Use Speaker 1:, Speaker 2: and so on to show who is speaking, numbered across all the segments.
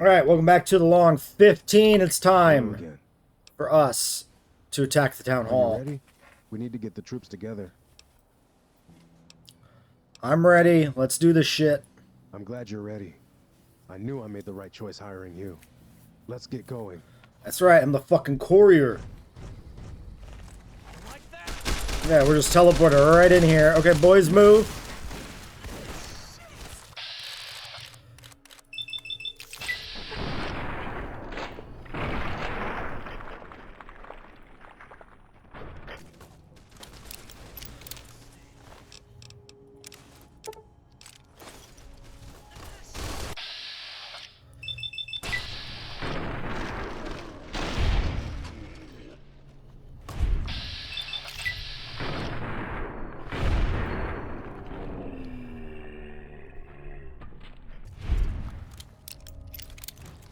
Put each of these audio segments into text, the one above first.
Speaker 1: Alright, welcome back to the long 15. It's
Speaker 2: Hello
Speaker 1: time
Speaker 2: again.
Speaker 1: for us to attack the town
Speaker 2: Are you
Speaker 1: hall.
Speaker 2: ready? We need to get the troops together.
Speaker 1: I'm ready. Let's do this shit.
Speaker 2: I'm glad you're ready. I knew I made the right choice hiring you. Let's get going.
Speaker 1: That's right, I'm the fucking courier. Yeah, we're just teleported right in here. Okay, boys, move.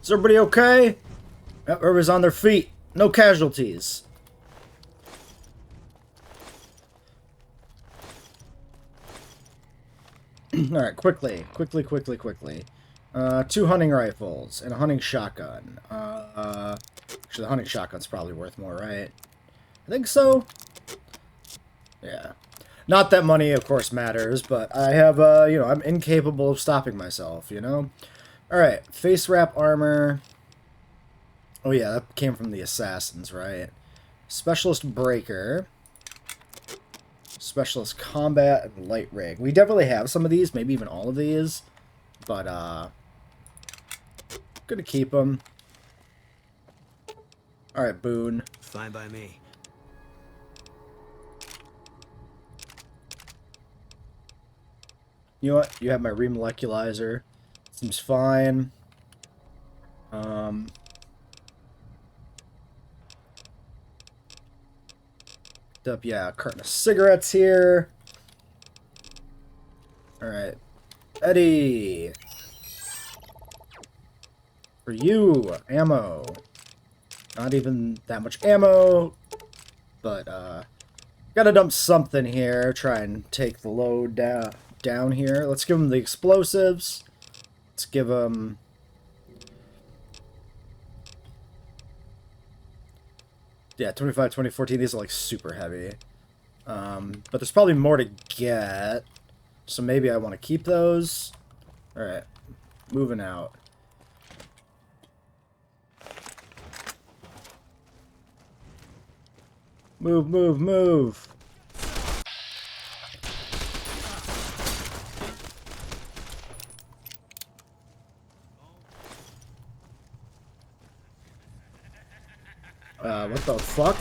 Speaker 1: Is everybody okay? Yep, everybody's on their feet. No casualties. Alright, quickly. 2 hunting rifles and a hunting shotgun. Actually, the hunting shotgun's probably worth more, right? I think so. Yeah. Not that money, of course, matters, but I have, I'm incapable of stopping myself, you know? Alright, face wrap armor. Oh yeah, that came from the assassins, right? Specialist breaker. Specialist combat and light rig. We definitely have some of these, maybe even all of these. But, gonna keep them. Alright, Boone.
Speaker 3: Fine by me.
Speaker 1: You know what? You have my remoleculizer. Seems fine. Up, yeah, a carton of cigarettes here. Alright. Eddie. For you, ammo. Not even that much ammo. But, gotta dump something here. Try and take the load down here. Let's give them the explosives. Let's give them... Yeah, 25, 20, 14. These are, like, super heavy. But there's probably more to get. So maybe I want to keep those. Alright. Moving out. Move, move, move. What the fuck?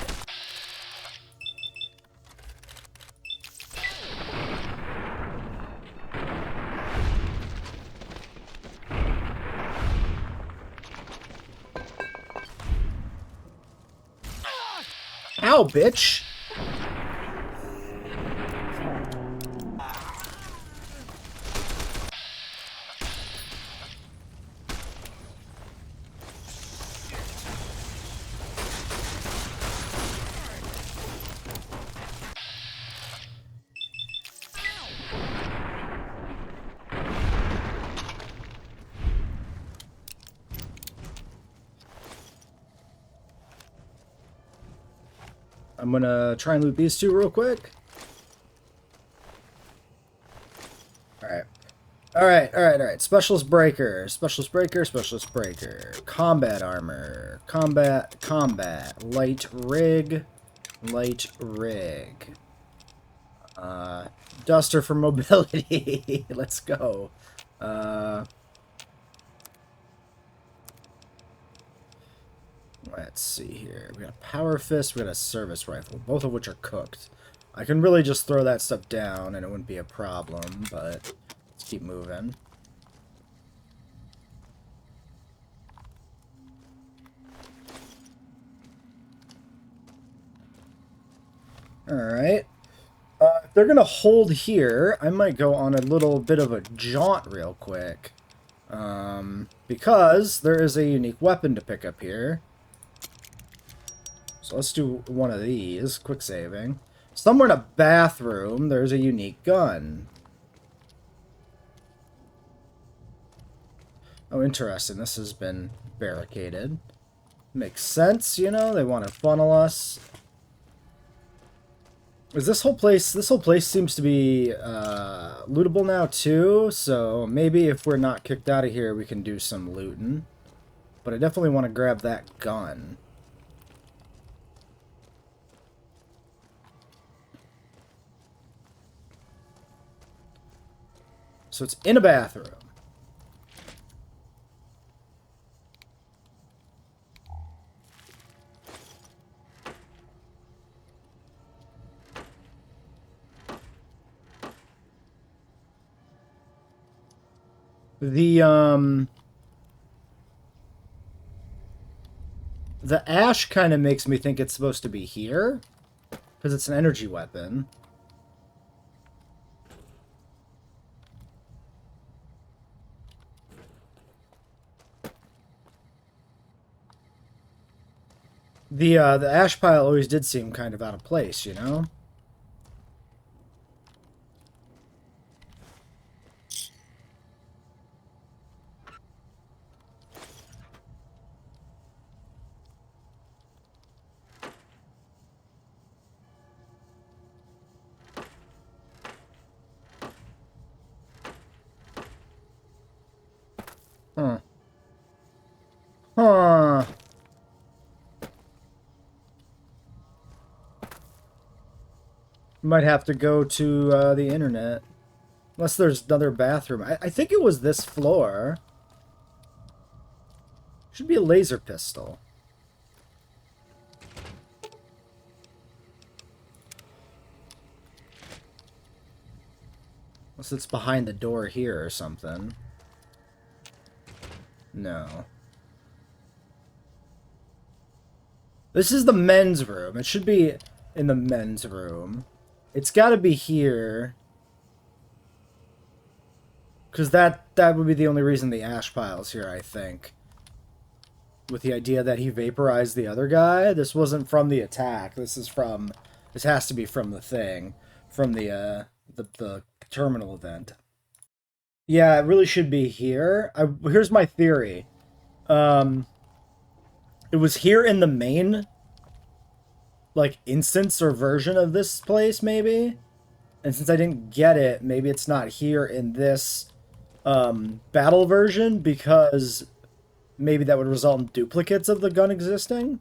Speaker 1: Ow, bitch! I'm gonna try and loot these two real quick. Alright. Specialist breaker. Combat armor. Combat. Light rig. Duster for mobility. Let's go. Let's see here. We got a power fist, we got a service rifle, both of which are cooked. I can really just throw that stuff down and it wouldn't be a problem, but let's keep moving. Alright. If they're gonna hold here, I might go on a little bit of a jaunt real quick. Because there is a unique weapon to pick up here. So let's do one of these. Quick saving. Somewhere in a bathroom, there's a unique gun. Oh, interesting. This has been barricaded. Makes sense, you know? They want to funnel us. Is this whole place... This whole place seems to be lootable now, too. So maybe if we're not kicked out of here, we can do some looting. But I definitely want to grab that gun. So it's in a bathroom. The ash kind of makes me think it's supposed to be here. Because it's an energy weapon. The ash pile always did seem kind of out of place, you know? Huh. Huh. Might have to go to the internet. Unless there's another bathroom. I think it was this floor. Should be a laser pistol. Unless it's behind the door here or something. No. This is the men's room. It should be in the men's room. It's got to be here. Because that would be the only reason the ash pile's here, I think. With the idea that he vaporized the other guy. This wasn't from the attack. This is from... This has to be from the thing. From the terminal event. Yeah, it really should be here. Here's my theory. It was here in the main, like, instance or version of this place, maybe? And since I didn't get it, maybe it's not here in this battle version, because maybe that would result in duplicates of the gun existing?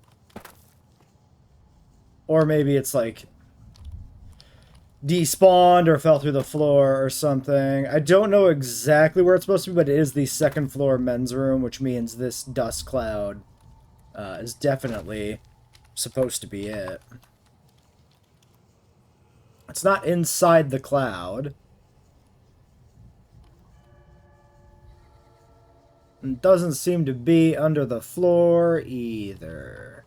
Speaker 1: Or maybe it's, like, despawned or fell through the floor or something. I don't know exactly where it's supposed to be, but it is the second floor men's room, which means this dust cloud is definitely supposed to be it. It's not inside the cloud. It doesn't seem to be under the floor either.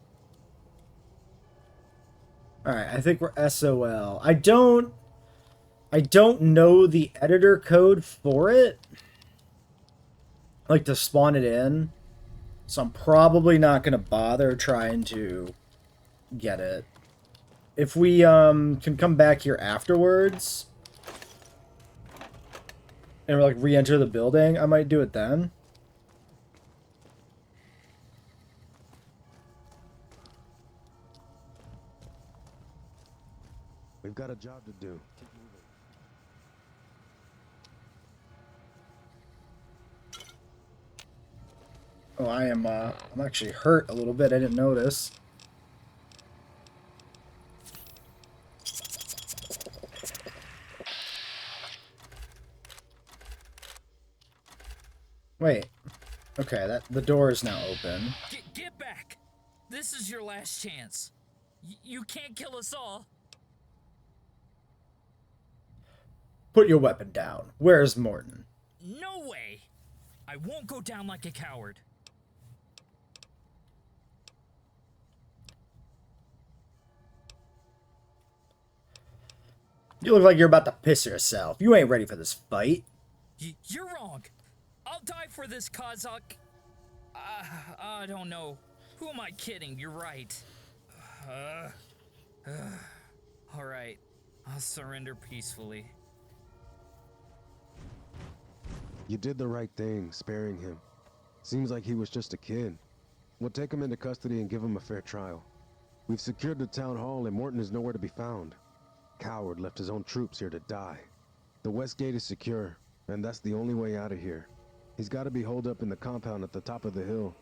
Speaker 1: Alright, I think we're SOL. I don't know the editor code for it. Like, to spawn it in. So I'm probably not going to bother trying to get it. If we can come back here afterwards and like re-enter the building, I might do it then.
Speaker 2: We've got a job to do. Keep moving.
Speaker 1: Oh, I'm actually hurt a little bit. I didn't notice. Wait. Okay, the door is now open.
Speaker 3: Get back! This is your last chance. You can't kill us all.
Speaker 1: Put your weapon down. Where's Morton?
Speaker 3: No way! I won't go down like a coward.
Speaker 1: You look like you're about to piss yourself. You ain't ready for this fight.
Speaker 3: You're wrong. I'll die for this Kazakh. I don't know. Who am I kidding? You're right. All right. I'll surrender peacefully.
Speaker 2: You did the right thing, sparing him. Seems like he was just a kid. We'll take him into custody and give him a fair trial. We've secured the town hall and Morton is nowhere to be found. Coward left his own troops here to die. The west gate is secure, and that's the only way out of here. He's got to be holed up in the compound at the top of the hill.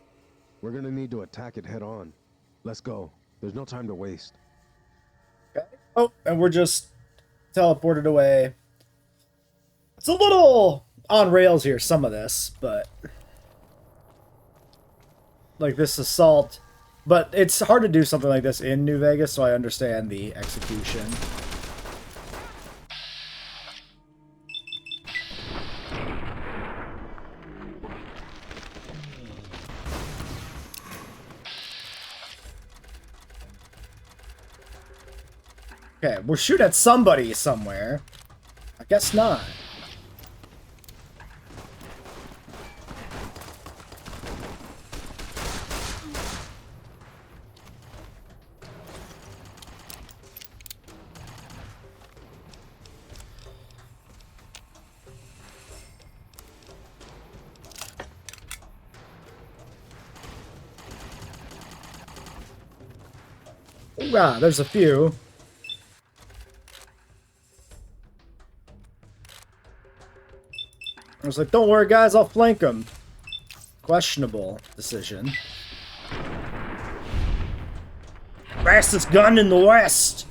Speaker 2: We're gonna need to attack it head on. Let's go. There's no time to waste.
Speaker 1: Okay. Oh, and we're just teleported away. It's a little on rails here, some of this, but like this assault. But it's hard to do something like this in New Vegas, so I understand the execution. Okay, we'll shoot at somebody somewhere. I guess not. Ah, there's a few. I was like, don't worry, guys, I'll flank them. Questionable decision. Fastest gun in the West!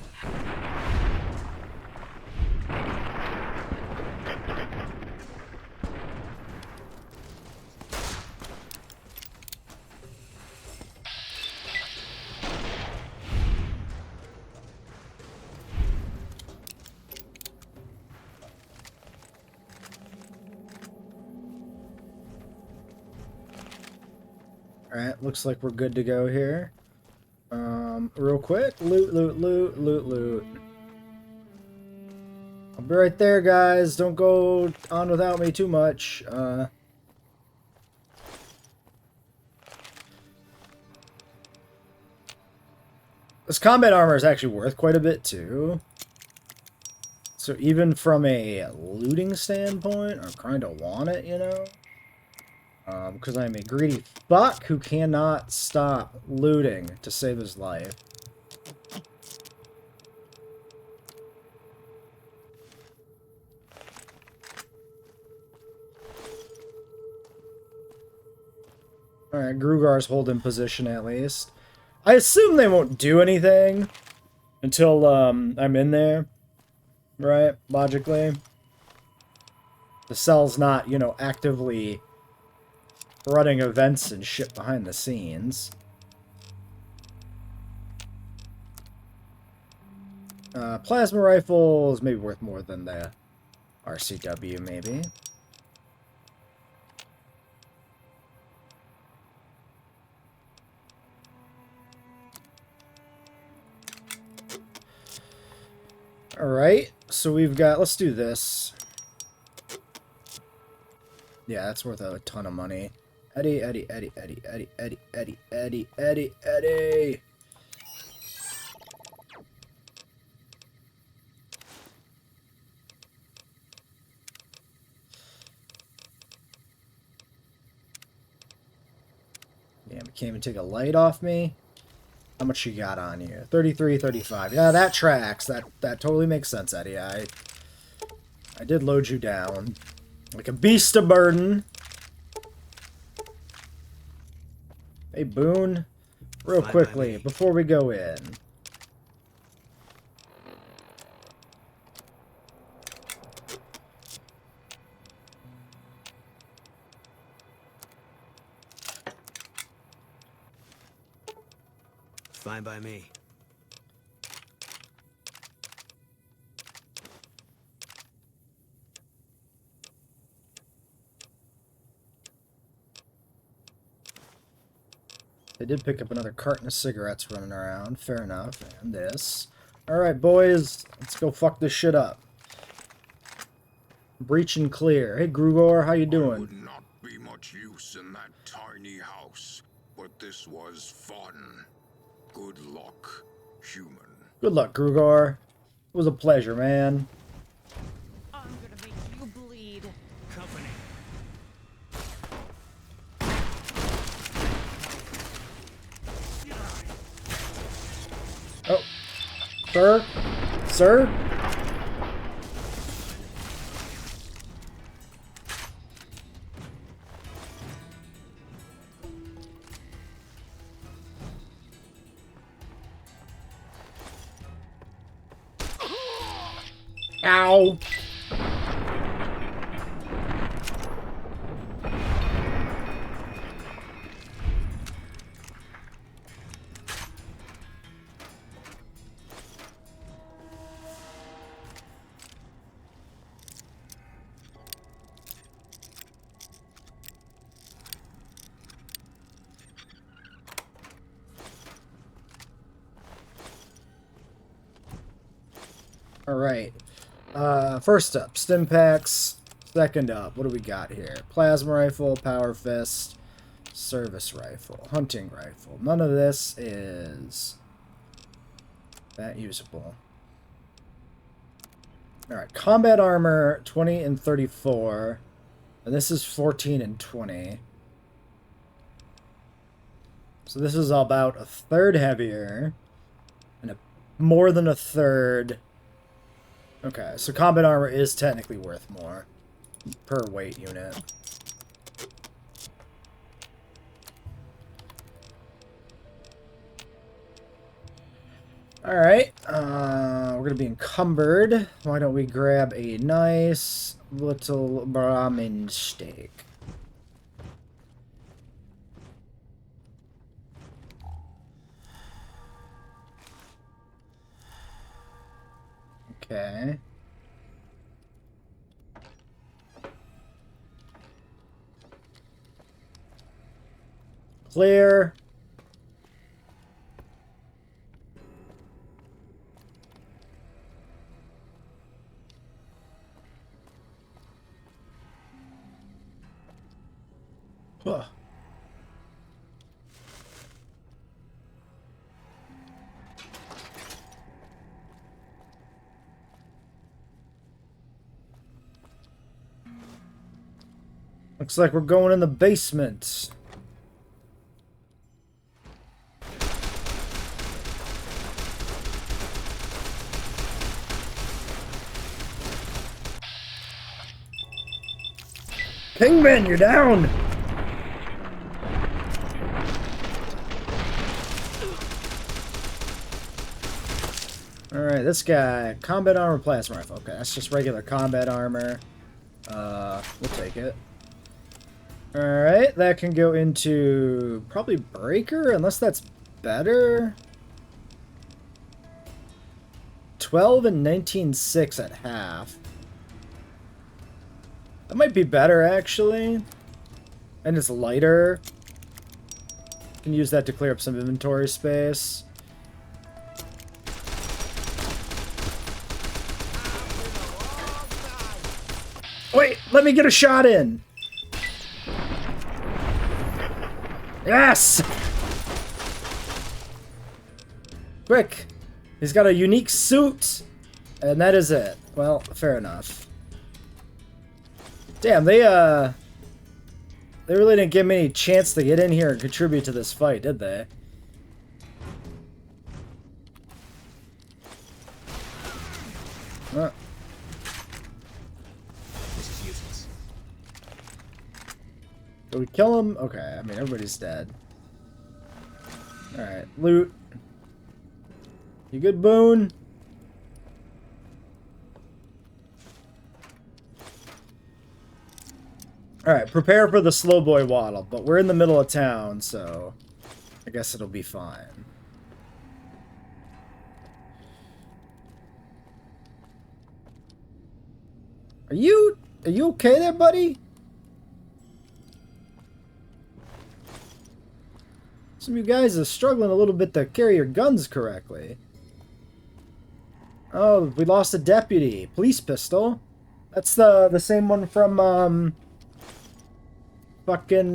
Speaker 1: Alright, looks like we're good to go here. Real quick. Loot, loot, loot, loot, loot. I'll be right there, guys. Don't go on without me too much. This combat armor is actually worth quite a bit, too. So even from a looting standpoint, I kind of want it, you know? Because I'm a greedy fuck who cannot stop looting to save his life. Alright, Grugar's holding position at least. I assume they won't do anything until I'm in there, right? Logically. The cell's not, you know, actively running events and shit behind the scenes. Plasma rifle is maybe worth more than the RCW, maybe. Alright, so we've got, let's do this. Yeah, that's worth a ton of money. Eddie, Eddie, Eddie, Eddie, Eddie, Eddie, Eddie, Eddie, Eddie, Eddie. Yeah, we can't even take a light off me. How much you got on here? 33, 35. Yeah, that tracks. That totally makes sense, Eddie. I did load you down. Like a beast of burden. Hey, Boone. Real quickly, before we go in.
Speaker 4: Fine by me.
Speaker 1: They did pick up another carton of cigarettes running around. Fair enough. And this. Alright, boys. Let's go fuck this shit up. Breach and clear. Hey, Grugor, how you doing?
Speaker 5: Would not be much use in that tiny house, but this was fun. Good luck, human.
Speaker 1: Good luck, Grugor. It was a pleasure, man.
Speaker 6: I'm gonna make you bleed.
Speaker 4: Company.
Speaker 1: Sir? Sir? Ow! Alright. First up, stim packs. Second up, what do we got here? Plasma rifle, power fist, service rifle, hunting rifle. None of this is that usable. Alright, combat armor 20 and 34. And this is 14 and 20. So this is about a third heavier. And more than a third. Okay, so combat armor is technically worth more per weight unit. Alright, we're gonna be encumbered. Why don't we grab a nice little Brahmin steak? Okay. Clear. Huh. Looks like we're going in the basement. Pingman, you're down! Alright, this guy. Combat armor, plasma rifle. Okay, that's just regular combat armor. We'll take it. Alright, that can go into probably breaker, unless that's better. 12 and 19.6 at half. That might be better, actually. And it's lighter. Can use that to clear up some inventory space. Wait, let me get a shot in. Yes! Quick. He's got a unique suit. And that is it. Well, fair enough. Damn, they really didn't give me any chance to get in here and contribute to this fight, did they?
Speaker 4: This is useless.
Speaker 1: Did we kill him? Okay, I mean, everybody's dead. Alright, loot. You good, Boone? Alright, prepare for the slow boy waddle, but we're in the middle of town, so I guess it'll be fine. Are you okay there, buddy? Some of you guys are struggling a little bit to carry your guns correctly. Oh, we lost a deputy. Police pistol. That's the same one from fucking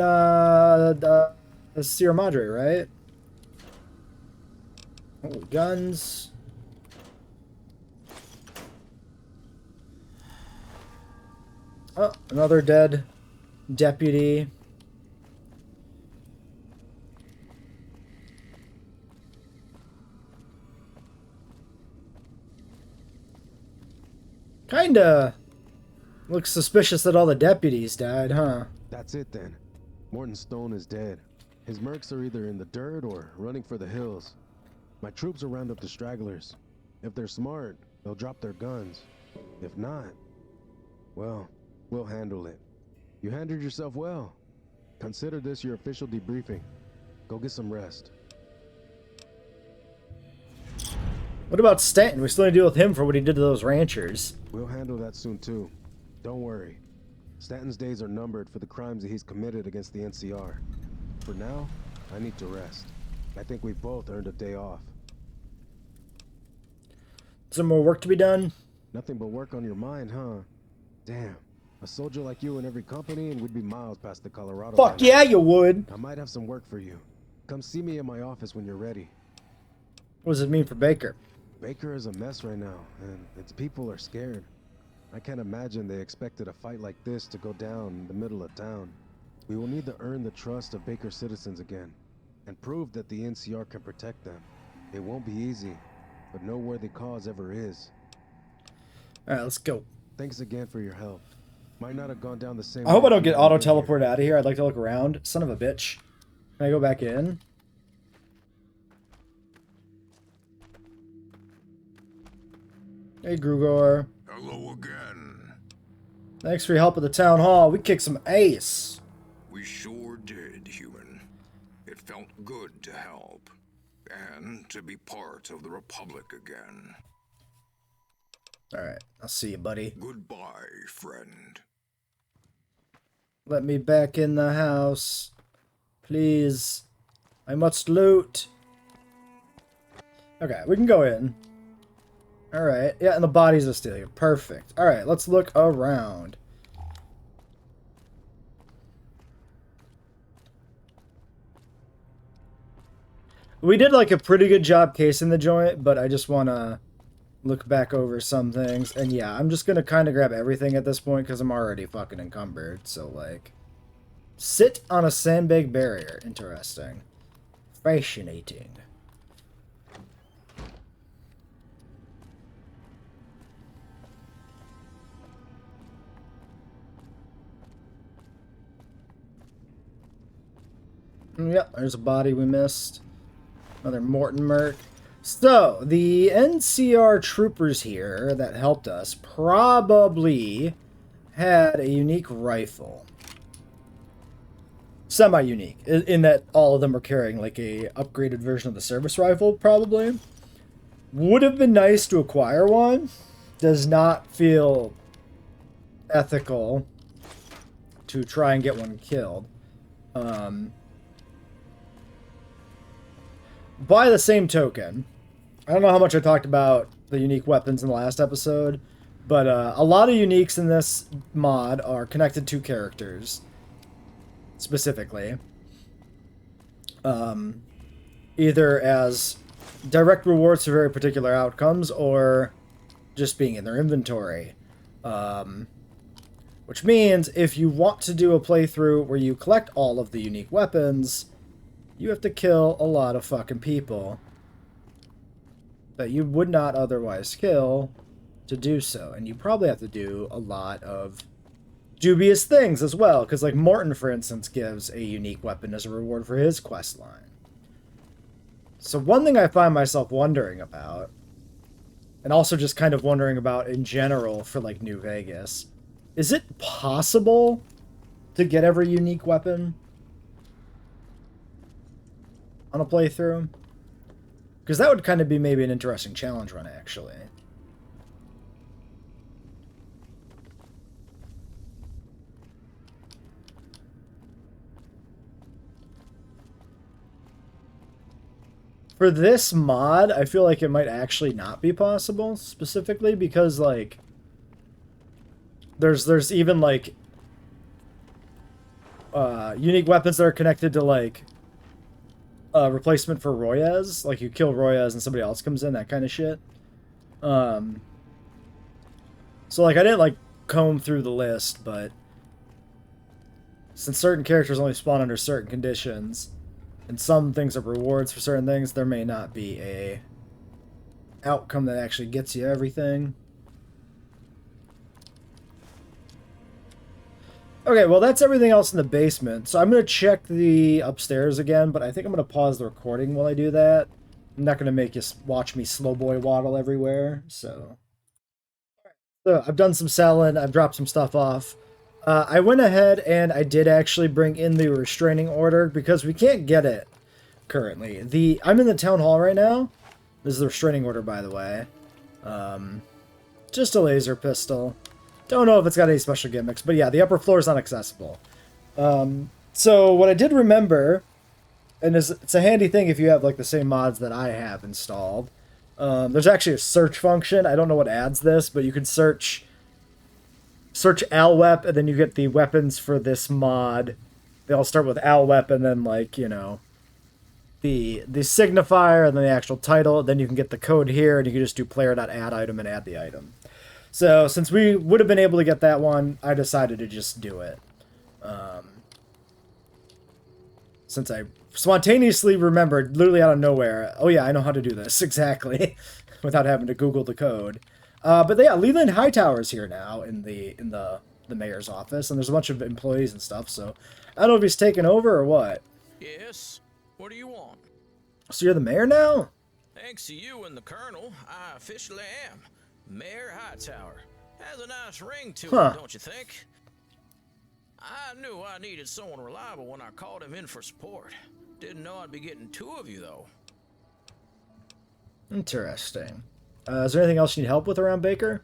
Speaker 1: Sierra Madre, right? Oh, guns. Oh, another dead deputy. Kinda looks suspicious that all the deputies died, huh?
Speaker 2: That's it then. Morton Stone is dead. His mercs are either in the dirt or running for the hills. My troops will round up the stragglers. If they're smart, they'll drop their guns. If not, well, we'll handle it. You handled yourself well. Consider this your official debriefing. Go get some rest.
Speaker 1: What about Stanton? We still need to deal with him for what he did to those ranchers.
Speaker 2: We'll handle that soon too. Don't worry. Stanton's days are numbered for the crimes that he's committed against the NCR. For now, I need to rest. I think we've both earned a day off.
Speaker 1: Some more work to be done?
Speaker 2: Nothing but work on your mind, huh? Damn. A soldier like you in every company and we'd be miles past the Colorado
Speaker 1: Fuck
Speaker 2: line.
Speaker 1: yeah, you would!
Speaker 2: I might have some work for you. Come see me in my office when you're ready.
Speaker 1: What does it mean for Baker?
Speaker 2: Baker is a mess right now, and its people are scared. I can't imagine they expected a fight like this to go down in the middle of town. We will need to earn the trust of Baker's citizens again, and prove that the NCR can protect them. It won't be easy, but no worthy cause ever is.
Speaker 1: Alright, let's go.
Speaker 2: Thanks again for your help. Might not have gone down the same
Speaker 1: I hope
Speaker 2: way
Speaker 1: I don't
Speaker 2: if
Speaker 1: get
Speaker 2: you hadn't been here.
Speaker 1: auto-teleported out of here. I'd like to look around. Son of a bitch. Can I go back in? Hey, Grugor.
Speaker 5: Hello again.
Speaker 1: Thanks for your help at the town hall. We kicked some ace.
Speaker 5: We sure did, human. It felt good to help. And to be part of the Republic again.
Speaker 1: Alright, I'll see you, buddy.
Speaker 5: Goodbye, friend.
Speaker 1: Let me back in the house. Please. I must loot. Okay, we can go in. Alright, yeah, and the bodies are still here. Perfect. Alright, let's look around. We did like a pretty good job casing the joint, but I just want to look back over some things. And yeah, I'm just going to kind of grab everything at this point because I'm already fucking encumbered. So like, sit on a sandbag barrier. Interesting. Fascinating. Yep, there's a body we missed. Another Morton merc. So, the NCR troopers here that helped us probably had a unique rifle. Semi-unique, in that all of them were carrying like a upgraded version of the service rifle, probably. Would have been nice to acquire one. Does not feel ethical to try and get one killed. By the same token, I don't know how much I talked about the unique weapons in the last episode, but a lot of uniques in this mod are connected to characters, specifically. Either as direct rewards for very particular outcomes, or just being in their inventory. Which means, if you want to do a playthrough where you collect all of the unique weapons, you have to kill a lot of fucking people that you would not otherwise kill to do so. And you probably have to do a lot of dubious things as well. Because like Morton, for instance, gives a unique weapon as a reward for his quest line. So one thing I find myself wondering about, and also just kind of wondering about in general for like New Vegas, is it possible to get every unique weapon on a playthrough? Because that would kind of be maybe an interesting challenge run, actually. For this mod, I feel like it might actually not be possible, specifically because, like, there's even, like, unique weapons that are connected to, like, replacement for Royaz. Like, you kill Royaz and somebody else comes in, that kind of shit. So, like, I didn't, like, comb through the list, but since certain characters only spawn under certain conditions, and some things are rewards for certain things, there may not be a outcome that actually gets you everything. Okay, well, that's everything else in the basement. So I'm going to check the upstairs again, but I think I'm going to pause the recording while I do that. I'm not going to make you watch me slow boy waddle everywhere, so... So I've done some selling, I've dropped some stuff off. I went ahead and I did actually bring in the restraining order because we can't get it currently. I'm in the town hall right now. This is the restraining order, by the way. Just a laser pistol. Don't know if it's got any special gimmicks, but yeah, the upper floor is not accessible. So what I did remember, and it's a handy thing if you have like the same mods that I have installed. There's actually a search function. I don't know what adds this, but you can search ALWEP, and then you get the weapons for this mod. They all start with ALWEP, and then like, you know, the signifier, and then the actual title. Then you can get the code here, and you can just do player.add item and add the item. So since we would have been able to get that one, I decided to just do it. Since I spontaneously remembered, literally out of nowhere, oh yeah, I know how to do this, exactly, without having to Google the code. But yeah, Leland Hightower's here now in the mayor's office, and there's a bunch of employees and stuff, so I don't know if he's taken over or what.
Speaker 4: Yes? What do you want?
Speaker 1: So you're the mayor now?
Speaker 4: Thanks to you and the colonel, I officially am. Mayor Hightower. Has a nice ring to it, don't you think? I knew I needed someone reliable when I called him in for support. Didn't know I'd be getting two of you, though.
Speaker 1: Interesting. Is there anything else you need help with around Baker?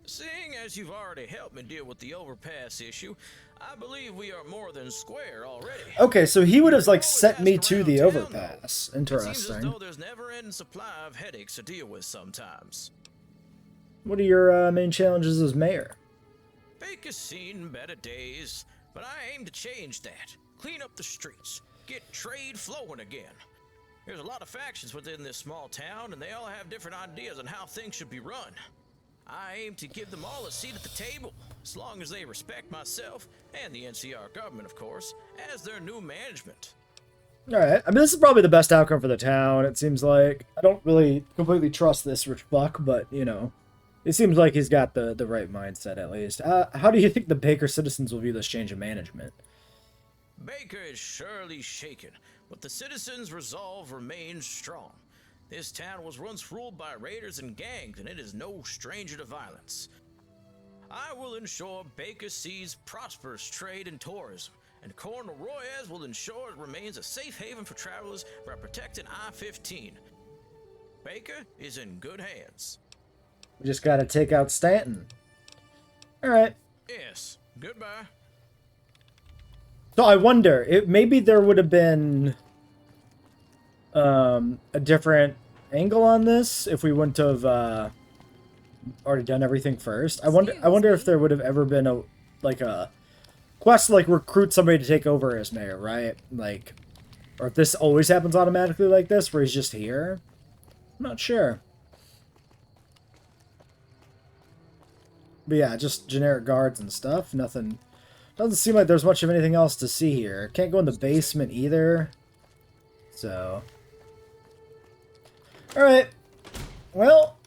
Speaker 4: Seeing as you've already helped me deal with the overpass issue, I believe we are more than square already.
Speaker 1: Okay, so he would have like sent me to the overpass.
Speaker 4: It seems as
Speaker 1: Interesting.
Speaker 4: though there's never-ending supply of headaches to deal with sometimes.
Speaker 1: What are your main challenges as mayor?
Speaker 4: Baker's seen better days, but I aim to change that. Clean up the streets. Get trade flowing again. There's a lot of factions within this small town, and they all have different ideas on how things should be run. I aim to give them all a seat at the table, as long as they respect myself, and the NCR government, of course, as their new management.
Speaker 1: Alright, I mean, this is probably the best outcome for the town, it seems like. I don't really completely trust this rich buck, but, you know, it seems like he's got the right mindset, at least. How do you think the Baker citizens will view this change of management?
Speaker 4: Baker is surely shaken, but the citizens' resolve remains strong. This town was once ruled by raiders and gangs, and it is no stranger to violence. I will ensure Baker sees prosperous trade and tourism, and Colonel Royez will ensure it remains a safe haven for travelers by protecting I-15. Baker is in good hands.
Speaker 1: We just gotta take out Stanton. Alright.
Speaker 4: Yes, goodbye.
Speaker 1: So I wonder, maybe there would have been a different angle on this if we wouldn't have already done everything first. I wonder if there would have ever been a quest to like recruit somebody to take over as mayor, right? Like, or if this always happens automatically like this, where he's just here. I'm not sure. But yeah, just generic guards and stuff. Nothing. Doesn't seem like there's much of anything else to see here. Can't go in the basement either. So. Alright. Well.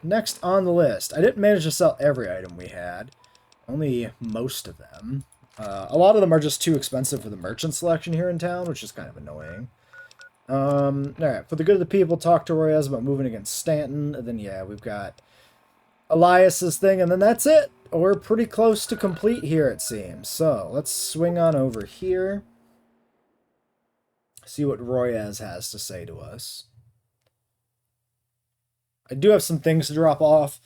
Speaker 1: Next on the list. I didn't manage to sell every item we had. Only most of them. A lot of them are just too expensive for the merchant selection here in town, which is kind of annoying. Alright. For the good of the people, talk to Royez about moving against Stanton. And then, yeah, we've got Elias's thing, and then that's it. We're pretty close to complete here, it seems. So, let's swing on over here. See what Royez has to say to us. I do have some things to drop off,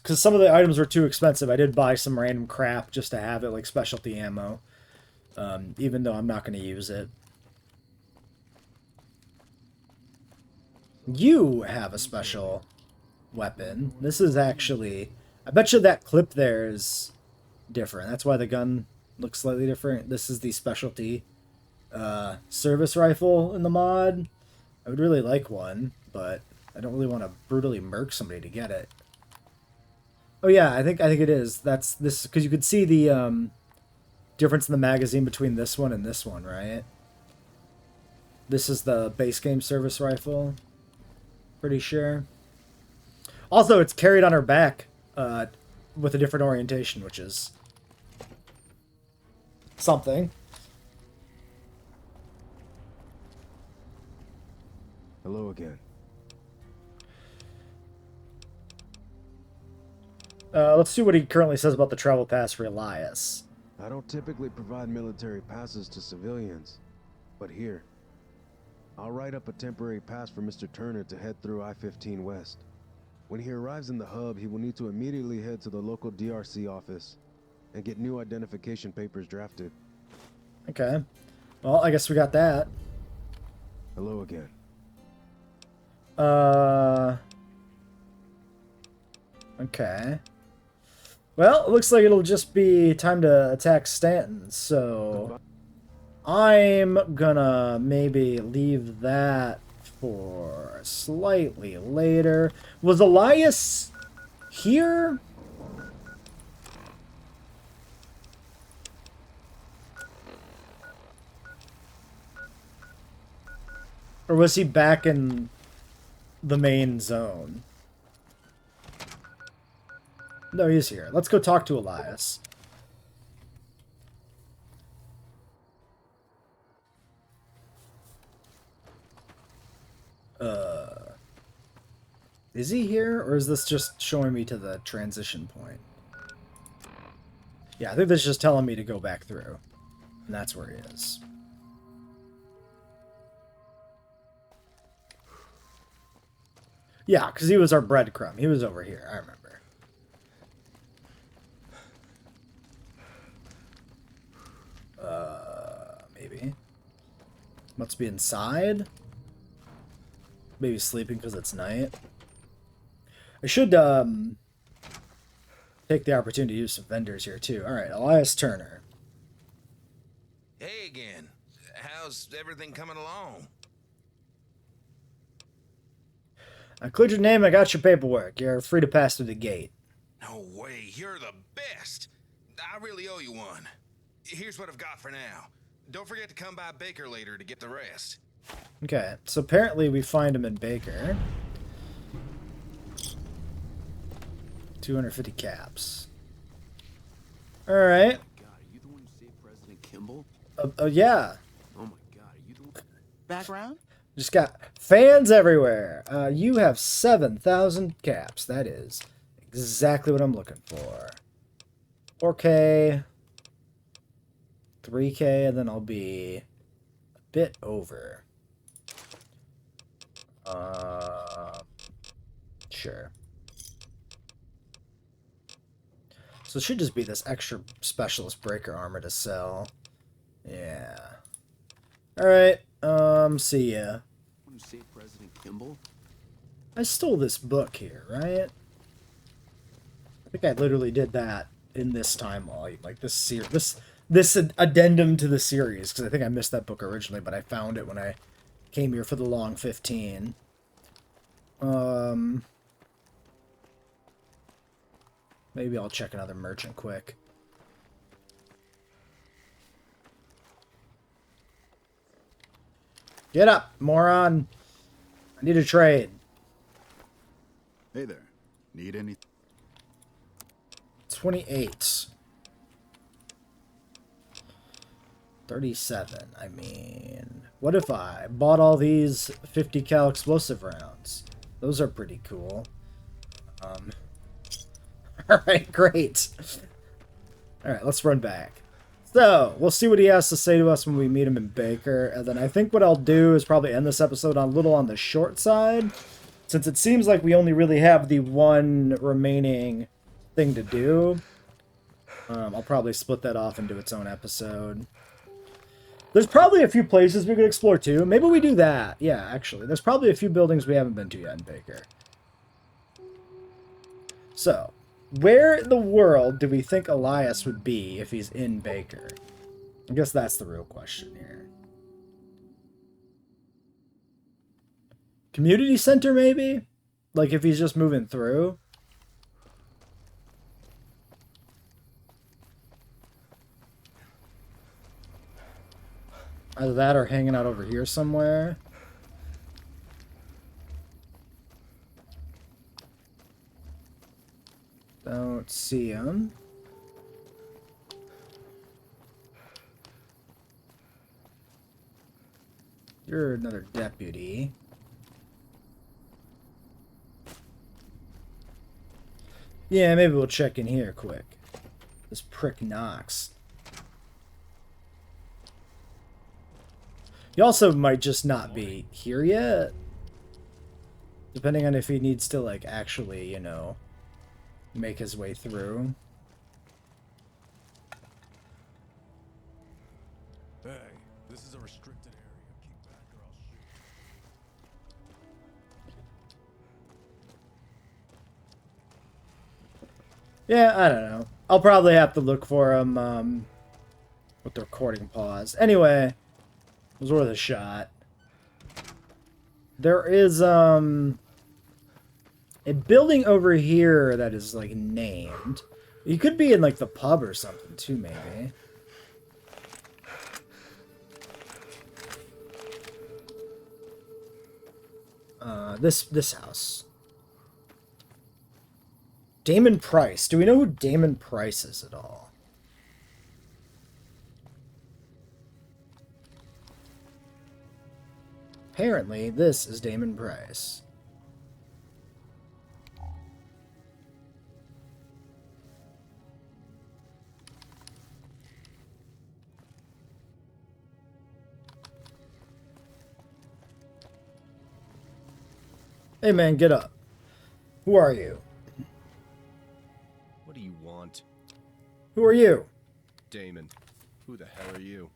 Speaker 1: because some of the items were too expensive. I did buy some random crap just to have it, like specialty ammo. Even though I'm not going to use it. You have a special weapon. This is actually... I bet you that clip there is different. That's why the gun looks slightly different. This is the specialty service rifle in the mod. I would really like one, but I don't really want to brutally murk somebody to get it. Oh yeah, I think it is. That's this, because you could see the difference in the magazine between this one and this one, right? This is the base game service rifle. Pretty sure. Also, it's carried on her back with a different orientation, which is something.
Speaker 2: Hello again.
Speaker 1: Let's see what he currently says about the travel pass for Elias.
Speaker 2: I don't typically provide military passes to civilians, but here, I'll write up a temporary pass for Mr. Turner to head through I-15 West. When he arrives in the hub, he will need to immediately head to the local DRC office and get new identification papers drafted.
Speaker 1: Okay. Well, I guess we got that.
Speaker 2: Hello again.
Speaker 1: Okay. Well, it looks like it'll just be time to attack Stanton, so I'm gonna maybe leave that for slightly later. Was Elias here? Or was he back in the main zone? No, he's here. Let's go talk to Elias. Is he here, or is this just showing me to the transition point? Yeah, I think this is just telling me to go back through. And that's where he is. Yeah, because he was our breadcrumb. He was over here, I remember. Maybe. Must be inside? Maybe sleeping because it's night. I should, take the opportunity to use some vendors here, too. Alright, Elias Turner.
Speaker 6: Hey again. How's everything coming along?
Speaker 1: I cleared your name, I got your paperwork. You're free to pass through the gate.
Speaker 6: No way, you're the best. I really owe you one. Here's what I've got for now. Don't forget to come by Baker later to get the rest.
Speaker 1: Okay, so apparently we find him in Baker. 250 caps. Alright.
Speaker 7: God, are you the one who saved President Kimball?
Speaker 1: Yeah.
Speaker 7: Oh my God, are you the one? Background?
Speaker 1: Just got fans everywhere. You have 7,000 caps. That is exactly what I'm looking for. 4K. 3K, and then I'll be a bit over. Sure. So it should just be this extra specialist breaker armor to sell. Yeah. Alright, see ya.
Speaker 7: Who saved President Kimball?
Speaker 1: I stole this book here, right? I think I literally did that in this time volume, like this addendum to the series, because I think I missed that book originally, but I found it when I came here for the long 15. Maybe I'll check another merchant quick. Get up, moron! I need a trade.
Speaker 8: Hey there. Need any?
Speaker 1: 28. 37. I mean, what if I bought all these 50 cal explosive rounds? Those are pretty cool. Alright, great. Alright, let's run back. So, we'll see what he has to say to us when we meet him in Baker, and then I think what I'll do is probably end this episode a little on the short side, since it seems like we only really have the one remaining thing to do. I'll probably split that off into its own episode. There's probably a few places we could explore too. Maybe we do that. Yeah, actually. There's probably a few buildings we haven't been to yet in Baker. So, where in the world do we think Elias would be if he's in Baker? I guess that's the real question here. Community center, maybe? Like, if he's just moving through? Either that or hanging out over here somewhere. Don't see him. You're another deputy. Yeah, maybe we'll check in here quick. This prick Knox. He also might just not be here yet. Depending on if he needs to, like, actually, you know, make his way through.
Speaker 2: Hey, this is a restricted area. Keep back or I'll shoot.
Speaker 1: Yeah, I don't know. I'll probably have to look for him, with the recording paused. Anyway, it was worth a shot. There is, a building over here that is, like, named. You could be in, like, the pub or something, too, maybe. This house. Damon Price. Do we know who Damon Price is at all? Apparently, this is Damon Price. Hey man, get up. Who are you?
Speaker 2: What do you want?
Speaker 1: Who are you?
Speaker 2: Damon. Who the hell are you?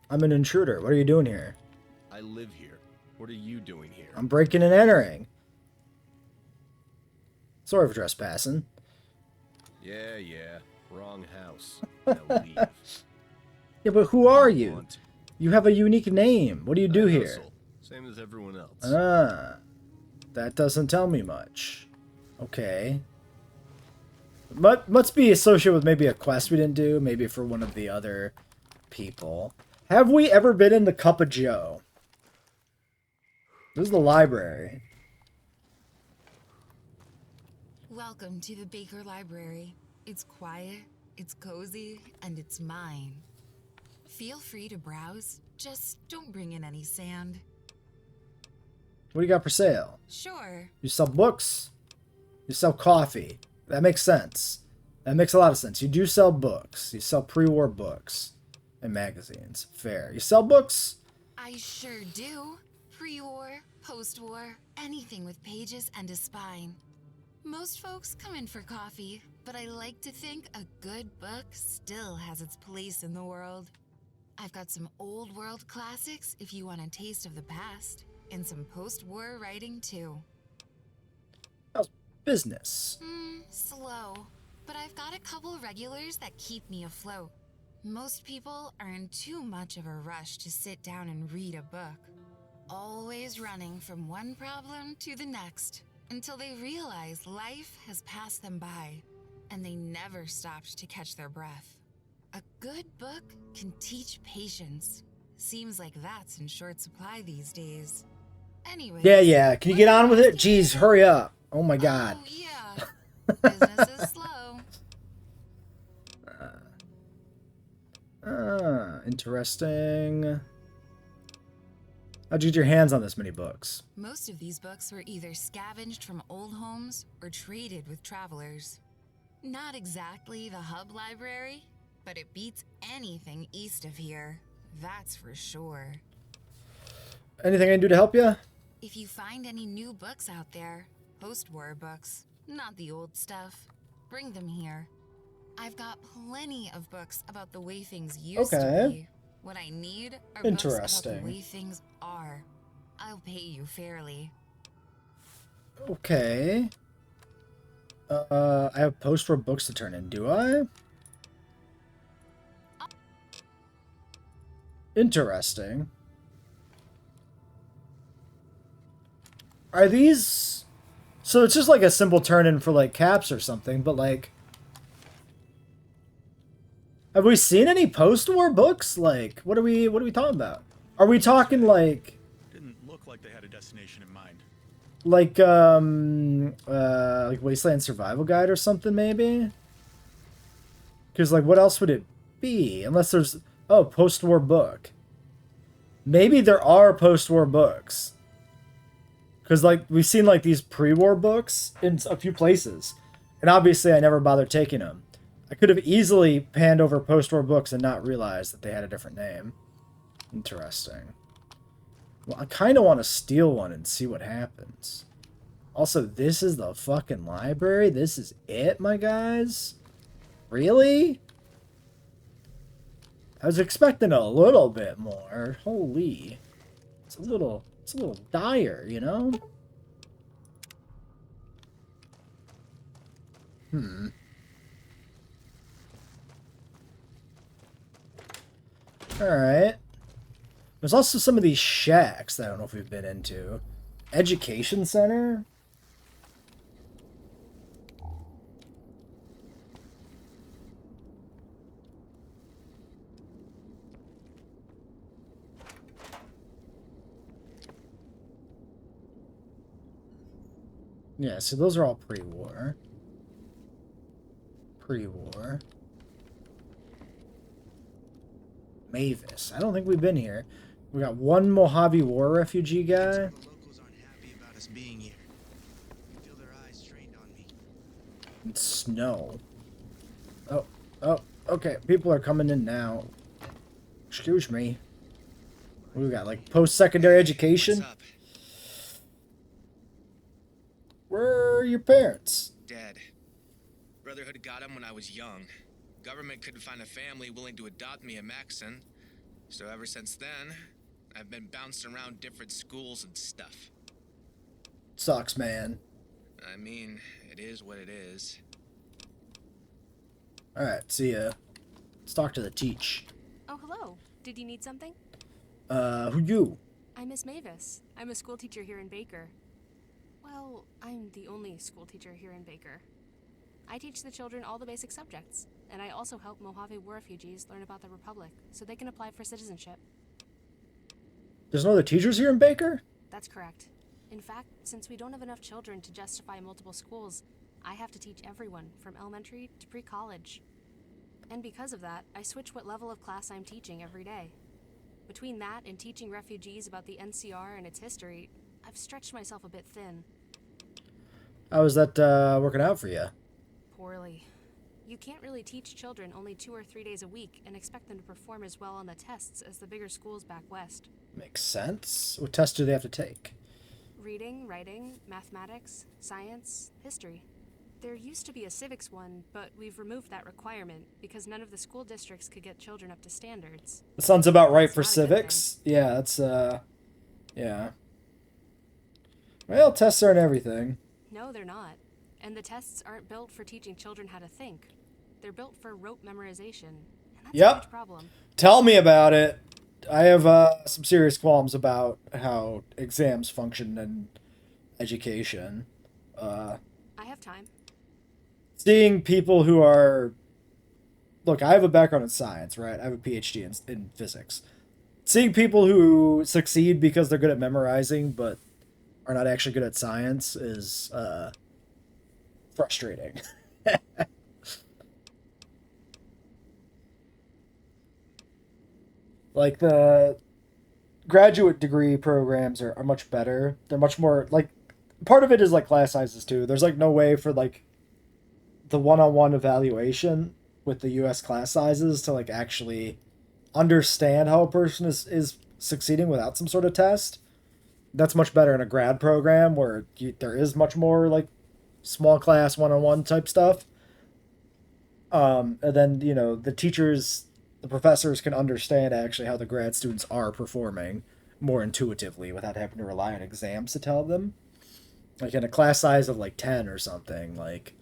Speaker 1: I'm an intruder. What are you doing here?
Speaker 2: I live here. What are you doing here?
Speaker 1: I'm breaking and entering. Sorry for trespassing.
Speaker 2: Yeah. Wrong house. Now leave.
Speaker 1: Yeah, but who are
Speaker 2: What do
Speaker 1: you?
Speaker 2: want?
Speaker 1: You have a unique name. What do you do
Speaker 2: I
Speaker 1: here?
Speaker 2: hustle. Same as everyone else.
Speaker 1: Ah, that doesn't tell me much. Okay. Must be associated with maybe a quest we didn't do, maybe for one of the other people. Have we ever been in the Cup of Joe? This is the library.
Speaker 9: Welcome to the Baker Library. It's quiet, it's cozy, and it's mine. Feel free to browse, just don't bring in any sand.
Speaker 1: What do you got for sale?
Speaker 9: Sure.
Speaker 1: You sell books. You sell coffee. That makes sense. That makes a lot of sense. You do sell books. You sell pre-war books and magazines. Fair. You sell books?
Speaker 9: I sure do. Pre-war, post-war, anything with pages and a spine. Most folks come in for coffee, but I like to think a good book still has its place in the world. I've got some old world classics if you want a taste of the past, and some post-war writing too.
Speaker 1: How's business?
Speaker 9: Slow, but I've got a couple regulars that keep me afloat. Most people are in too much of a rush to sit down and read a book. Always running from one problem to the next until they realize life has passed them by and they never stopped to catch their breath. A good book can teach patience. Seems like that's in short supply these days. Anyway.
Speaker 1: Yeah. Can you get on with it? Jeez, hurry up. Oh my god.
Speaker 9: Oh, yeah. Business is slow.
Speaker 1: Interesting. How'd you get your hands on this many books?
Speaker 9: Most of these books were either scavenged from old homes or traded with travelers. Not exactly the hub library, but it beats anything east of here. That's for sure.
Speaker 1: Anything I can do to help you?
Speaker 9: If you find any new books out there, post-war books, not the old stuff, bring them here. I've got plenty of books about the way things used to be. What I need are books about the way things are. I'll pay you fairly.
Speaker 1: Okay. I have post-war books to turn in, do I? Interesting. Are these... So it's just like a simple turn-in for, like, caps or something, but, like... Have we seen any post-war books? Like, what are we talking about? Are we talking, like...
Speaker 8: Didn't look like they had a destination in mind.
Speaker 1: Like Wasteland Survival Guide or something, maybe? Because, like, what else would it be? Unless there's... Oh, post-war book. Maybe there are post-war books. Because, like, we've seen, like, these pre-war books in a few places. And obviously I never bothered taking them. I could have easily panned over post-war books and not realized that they had a different name. Interesting. Well, I kind of want to steal one and see what happens. Also, this is the fucking library? This is it, my guys? Really? I was expecting a little bit more. Holy. It's a little dire, you know? Alright. There's also some of these shacks that I don't know if we've been into. Education center? Yeah, so those are all pre-war. Pre-war. Mavis. I don't think we've been here. We got one Mojave War refugee guy.
Speaker 10: The locals aren't happy about us being here. I feel their eyes trained on me.
Speaker 1: It's snow. Oh, okay. People are coming in now. Excuse me. What do we got? Like post-secondary education?
Speaker 10: What's up?
Speaker 1: Where are your parents?
Speaker 10: Dead. Brotherhood got him when I was young. Government couldn't find a family willing to adopt me in Maxon. So ever since then, I've been bouncing around different schools and stuff.
Speaker 1: Sucks, man.
Speaker 10: I mean, it is what it is.
Speaker 1: Alright, see ya. Let's talk to the teach.
Speaker 11: Oh, hello. Did you need something?
Speaker 1: Who you?
Speaker 11: I'm Miss Mavis. I'm a school teacher here in Baker. Well, I'm the only school teacher here in Baker. I teach the children all the basic subjects, and I also help Mojave War refugees learn about the Republic so they can apply for citizenship.
Speaker 1: There's no other teachers here in Baker?
Speaker 11: That's correct. In fact, since we don't have enough children to justify multiple schools, I have to teach everyone from elementary to pre-college. And because of that, I switch what level of class I'm teaching every day. Between that and teaching refugees about the NCR and its history, I've stretched myself a bit thin.
Speaker 1: How is that working out for you?
Speaker 11: Poorly. You can't really teach children only 2 or 3 days a week and expect them to perform as well on the tests as the bigger schools back west.
Speaker 1: Makes sense. What tests do they have to take?
Speaker 11: Reading, writing, mathematics, science, history. There used to be a civics one, but we've removed that requirement because none of the school districts could get children up to standards.
Speaker 1: That sounds about right for
Speaker 11: That's not a good
Speaker 1: civics. Yeah, that's, yeah. Well, tests aren't everything.
Speaker 11: No, they're not. And the tests aren't built for teaching children how to think. They're built for rote memorization. And that's a huge problem.
Speaker 1: Tell me about it. I have some serious qualms about how exams function in education.
Speaker 11: I have time.
Speaker 1: Seeing people who are... Look, I have a background in science, right? I have a PhD in physics. Seeing people who succeed because they're good at memorizing, but are not actually good at science is frustrating. Like, the graduate degree programs are much better. They're much more, like, part of it is, like, class sizes, too. There's, like, no way for, like, the one-on-one evaluation with the U.S. class sizes to, like, actually understand how a person is succeeding without some sort of test. That's much better in a grad program where there is much more, like, small class one-on-one type stuff. And then, you know, the teachers... The professors can understand actually how the grad students are performing more intuitively without having to rely on exams to tell them. Like in a class size of like 10 or something, like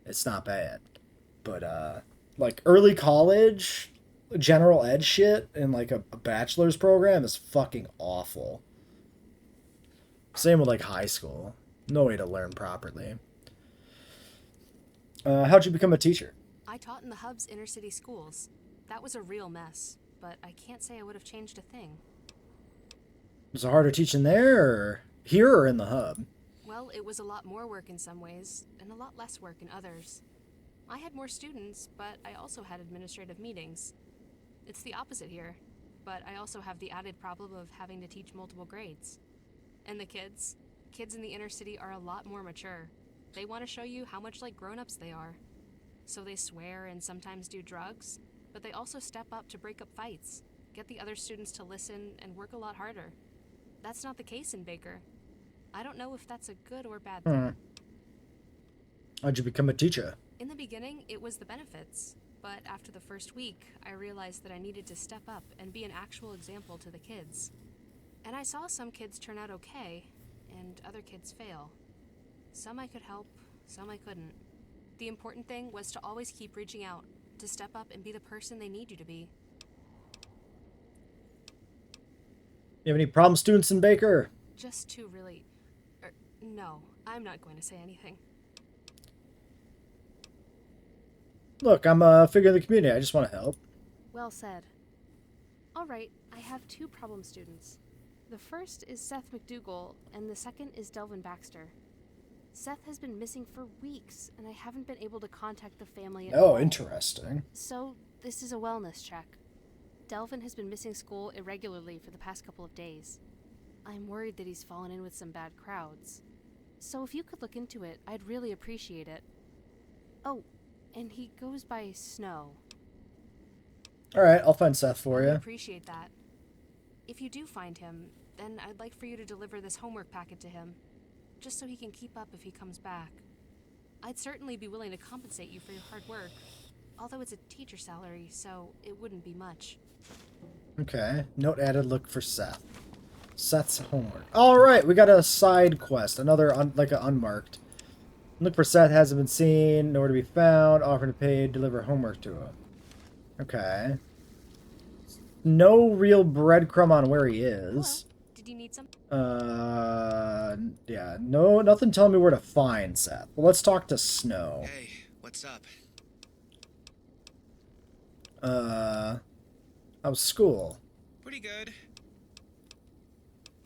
Speaker 1: it's not bad. But like early college, general ed shit in like a bachelor's program is fucking awful. Same with like high school. No way to learn properly. How'd you become a teacher?
Speaker 11: I taught in the Hub's inner city schools. That was a real mess, but I can't say I would have changed a thing.
Speaker 1: Was it harder teaching there, or here, or in the Hub?
Speaker 11: Well, it was a lot more work in some ways, and a lot less work in others. I had more students, but I also had administrative meetings. It's the opposite here. but I also have the added problem of having to teach multiple grades. And the kids in the inner city are a lot more mature. They want to show you how much like grown-ups they are. So they swear and sometimes do drugs, but they also step up to break up fights, get the other students to listen, and work a lot harder. That's not the case in Baker. I don't know if that's a good or bad thing.
Speaker 1: How'd you become a teacher?
Speaker 11: In the beginning, it was the benefits. But after the first week, I realized that I needed to step up and be an actual example to the kids. And I saw some kids turn out okay, and other kids fail. Some I could help, some I couldn't. The important thing was to always keep reaching out, to step up and be the person they need you to be.
Speaker 1: You have any problem students in Baker?
Speaker 11: Just two really... no, I'm not going to say anything.
Speaker 1: Look, I'm a figure of the community. I just want to help.
Speaker 11: Well said. Alright, I have two problem students. The first is Seth McDougal, and the second is Delvin Baxter. Seth has been missing for weeks, and I haven't been able to contact the family at all.
Speaker 1: Oh, interesting.
Speaker 11: So, this is a wellness check. Delvin has been missing school irregularly for the past couple of days. I'm worried that he's fallen in with some bad crowds. So if you could look into it, I'd really appreciate it. Oh, and he goes by Snow.
Speaker 1: Alright, I'll find Seth for you.
Speaker 11: I appreciate that. If you do find him, then I'd like for you to deliver this homework packet to him, just so he can keep up if he comes back. I'd certainly be willing to compensate you for your hard work, although it's a teacher salary, so it wouldn't be much.
Speaker 1: Okay. Note added, look for Seth. Seth's homework. Alright, we got a side quest. Another, like an unmarked. Look for Seth, hasn't been seen, nowhere to be found, offer to pay, deliver homework to him. Okay. No real breadcrumb on where he is.
Speaker 11: Hello. Did you need some?
Speaker 1: Yeah, no, nothing telling me where to find Seth. Well, let's talk to Snow.
Speaker 10: Hey, what's up?
Speaker 1: How's school?
Speaker 10: Pretty good.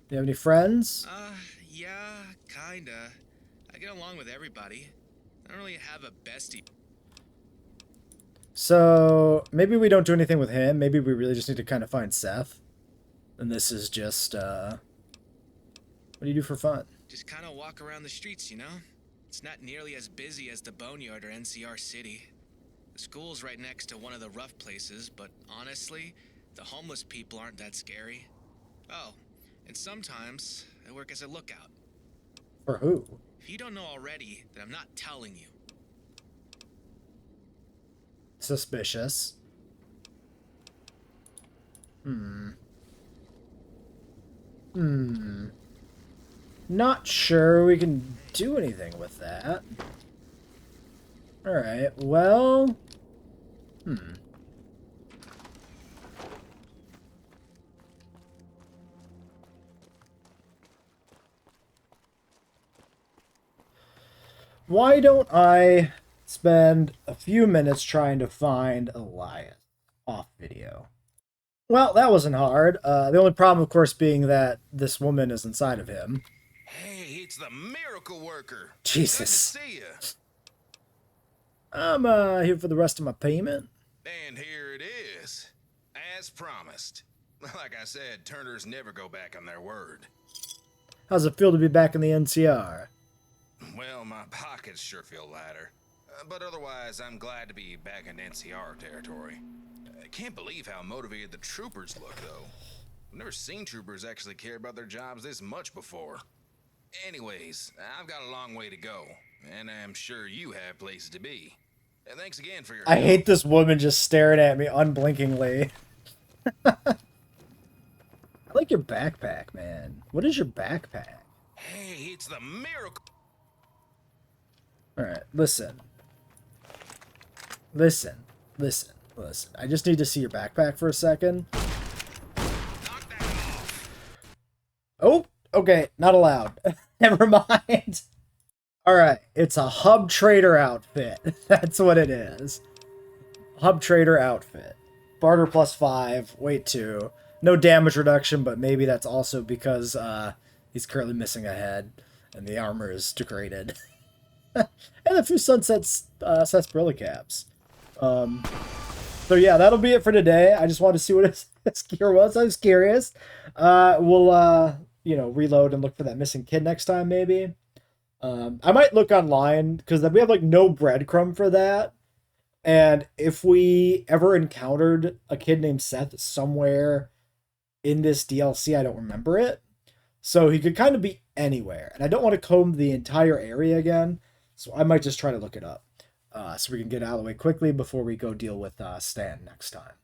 Speaker 1: You have any friends?
Speaker 10: Yeah, kinda. I get along with everybody. I don't really have a bestie.
Speaker 1: So, maybe we don't do anything with him. Maybe we really just need to kind of find Seth. And this is just, what do you do for fun?
Speaker 10: Just kind of walk around the streets, you know? It's not nearly as busy as the Boneyard or NCR City. The school's right next to one of the rough places, but honestly, the homeless people aren't that scary. Oh, and sometimes I work as a lookout.
Speaker 1: For who?
Speaker 10: If you don't know already, then I'm not telling you.
Speaker 1: Suspicious. Not sure we can do anything with that. Alright, well... Why don't I spend a few minutes trying to find Elias off video? Well, that wasn't hard. The only problem, of course, being that this woman is inside of him.
Speaker 6: Hey, it's the miracle worker.
Speaker 1: Jesus.
Speaker 6: Good to see you.
Speaker 1: I'm here for the rest of my payment.
Speaker 6: And here it is. As promised. Like I said, Turners never go back on their word.
Speaker 1: How's it feel to be back in the NCR?
Speaker 6: Well, my pockets sure feel lighter. But otherwise, I'm glad to be back in NCR territory. I can't believe how motivated the troopers look, though. I've never seen troopers actually care about their jobs this much before. Anyways, I've got a long way to go, and I'm sure you have places to be. And thanks again for your
Speaker 1: I hate this woman just staring at me unblinkingly. I like your backpack, man. What is your backpack?
Speaker 6: Hey, it's the miracle.
Speaker 1: Alright, listen. Listen. Listen. Listen. I just need to see your backpack for a second.
Speaker 6: Knock that off.
Speaker 1: Oh, okay. Not allowed. Never mind. Alright, it's a Hub Trader outfit. That's what it is. Hub Trader outfit. Barter +5, weight 2. No damage reduction, but maybe that's also because he's currently missing a head, and the armor is degraded. And a few Sunset Sarsaparilla caps. So So yeah, that'll be it for today. I just wanted to see what his gear was. I was curious. We'll you know, reload and look for that missing kid next time, maybe. I might look online because we have like no breadcrumb for that. And if we ever encountered a kid named Seth somewhere in this DLC, I don't remember it. So he could kind of be anywhere. And I don't want to comb the entire area again. So I might just try to look it up. So we can get out of the way quickly before we go deal with Stan next time.